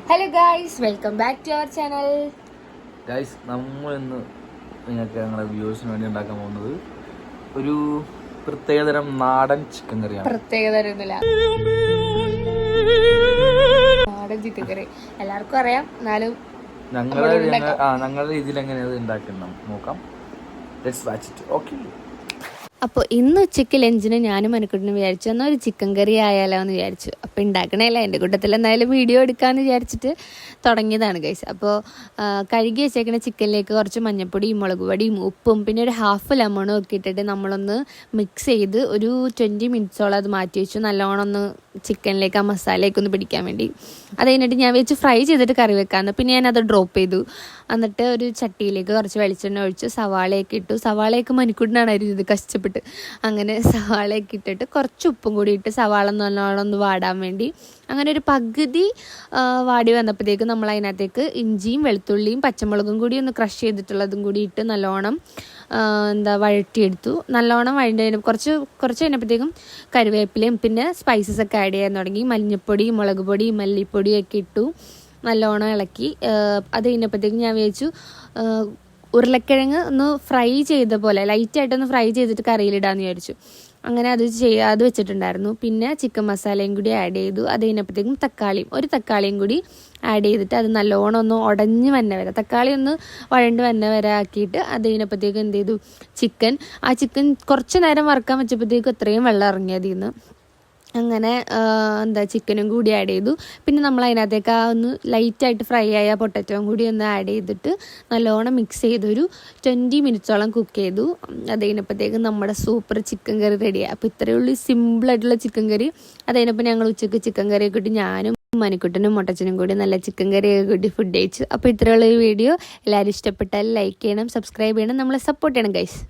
Hello guys, welcome back to our channel. Guys, നമ്മൾ ഇന്ന് നിങ്ങൾക്ക് ഞങ്ങളുടെ വ്യൂവേഴ്സിന് വേണ്ടി ഉണ്ടാക്കാൻ പോകുന്നത് ഒരു പ്രത്യേകതരം നാടൻ ചിക്കൻ കറിയാണ്. പ്രത്യേകതരം നാടൻ ചിക്കൻ കറി എല്ലാവർക്കും അറിയാം, എന്നാലും ഞങ്ങളുടെ രീതിയിൽ എങ്ങനെയാണ് ഉണ്ടാക്കുന്നത് നോക്കാം. Let's watch it. ഓക്കെ. അപ്പോൾ ഇന്ന് ഉച്ചയ്ക്ക് ലഞ്ചിന് ഞാനും മനക്കുട്ടിന് വിചാരിച്ചു എന്നാൽ ഒരു ചിക്കൻ കറി ആയാലോ എന്ന് വിചാരിച്ചു. അപ്പോൾ ഉണ്ടാക്കണേല എൻ്റെ കൂട്ടത്തിൽ എന്തായാലും വീഡിയോ എടുക്കാമെന്ന് വിചാരിച്ചിട്ട് തുടങ്ങിയതാണ് ഗൈസ്. അപ്പോൾ കഴുകി വെച്ചേക്കുന്ന ചിക്കനിലേക്ക് കുറച്ച് മഞ്ഞൾപ്പൊടിയും മുളക് പൊടിയും ഉപ്പും പിന്നെ ഒരു ഹാഫ് ലെമണും ഒക്കെ ഇട്ടിട്ട് നമ്മളൊന്ന് മിക്സ് ചെയ്ത് ഒരു 20 മിനിറ്റ്സോളം അത് മാറ്റി വെച്ചു. നല്ലോണം ഒന്ന് ചിക്കനിലേക്ക് ആ മസാലയൊക്കെ ഒന്ന് പിടിക്കാൻ വേണ്ടി. അത് കഴിഞ്ഞിട്ട് ഞാൻ വെച്ച് ഫ്രൈ ചെയ്തിട്ട് കറി വെക്കാമെന്ന്. പിന്നെ ഞാനത് ഡ്രോപ്പ് ചെയ്തു. എന്നിട്ട് ഒരു ചട്ടിയിലേക്ക് കുറച്ച് വെളിച്ചെണ്ണ ഒഴിച്ച് സവാളയൊക്കെ ഇട്ടു. സവാളയൊക്കെ മണിക്കൂറിനാണ് അരിഞ്ഞത് കഷ്ടപ്പെട്ട്. അങ്ങനെ സവാളയൊക്കെ ഇട്ടിട്ട് കുറച്ച് ഉപ്പും കൂടി ഇട്ട് സവാള നല്ലോണം ഒന്ന് വാടാൻ വേണ്ടി അങ്ങനെ ഒരു പകുതി വാടി വന്നപ്പോഴത്തേക്ക് നമ്മൾ അതിനകത്തേക്ക് ഇഞ്ചിയും വെളുത്തുള്ളിയും പച്ചമുളകും കൂടി ഒന്ന് ക്രഷ് ചെയ്തിട്ടുള്ളതും കൂടി ഇട്ട് നല്ലോണം വഴറ്റിയെടുത്തു. നല്ലോണം വഴണ്ടി കുറച്ച് കഴിഞ്ഞപ്പോഴത്തേക്കും കറിവേപ്പിലയും പിന്നെ സ്പൈസസ് ഒക്കെ ആഡ് ചെയ്യാൻ തുടങ്ങി. മഞ്ഞൾപ്പൊടി, മുളക് പൊടി, മല്ലിപ്പൊടിയും ഒക്കെ ഇട്ടു. നല്ലോണം ഇളക്കി. അത് കഴിഞ്ഞപ്പോഴത്തേക്കും ഞാൻ വിചാരിച്ചു ഉരുളക്കിഴങ്ങ് ഒന്ന് ഫ്രൈ ചെയ്ത പോലെ ലൈറ്റായിട്ടൊന്ന് ഫ്രൈ ചെയ്തിട്ട് കറിയിലിടാമെന്ന് വിചാരിച്ചു. അങ്ങനെ അത് വെച്ചിട്ടുണ്ടായിരുന്നു. പിന്നെ ചിക്കൻ മസാലയും കൂടി ആഡ് ചെയ്തു. അത് കഴിഞ്ഞപ്പോഴത്തേക്കും ഒരു തക്കാളിയും കൂടി ആഡ് ചെയ്തിട്ട് അത് നല്ലോണം ഒന്ന് ഉടഞ്ഞ് വന്ന വരെ, തക്കാളി ഒന്ന് വഴണ്ട് വന്ന വരെ ആക്കിയിട്ട് അത് കഴിഞ്ഞപ്പോഴത്തേക്കും എന്ത് ചെയ്തു, ചിക്കൻ കുറച്ച് നേരം വറുക്കാൻ വെച്ചപ്പോഴത്തേക്കും എത്രയും വെള്ളം ഇറങ്ങിയതിൽ നിന്ന്. അങ്ങനെ ചിക്കനും കൂടി ആഡ് ചെയ്തു. പിന്നെ നമ്മൾ അതിനകത്തേക്ക് ഒന്ന് ലൈറ്റായിട്ട് ഫ്രൈ ആയ പൊട്ടറ്റോയും കൂടി ഒന്ന് ആഡ് ചെയ്തിട്ട് നല്ലോണം മിക്സ് ചെയ്തൊരു 20 മിനിറ്റ്സോളം കുക്ക് ചെയ്തു. അത് കഴിഞ്ഞപ്പോഴത്തേക്കും നമ്മുടെ സൂപ്പർ ചിക്കൻ കറി റെഡിയായി. അപ്പോൾ ഇത്രയേ ഉള്ളൂ സിമ്പിളായിട്ടുള്ള ചിക്കൻ കറി. അത് കഴിഞ്ഞപ്പോൾ ഞങ്ങൾ ഉച്ചയ്ക്ക് ചിക്കൻ കറിയൊക്കെ ഇട്ട് ഞാനും മണിക്കുട്ടനും മുട്ടച്ചനും കൂടി നല്ല ചിക്കൻ കറിയൊക്കെ കൂട്ടി ഫുഡ് കഴിച്ചു. അപ്പോൾ ഇത്രയുള്ള ഈ വീഡിയോ എല്ലാവരും ഇഷ്ടപ്പെട്ടാൽ ലൈക്ക് ചെയ്യണം, സബ്സ്ക്രൈബ് ചെയ്യണം, നമ്മളെ സപ്പോർട്ട് ചെയ്യണം ഗൈസ്.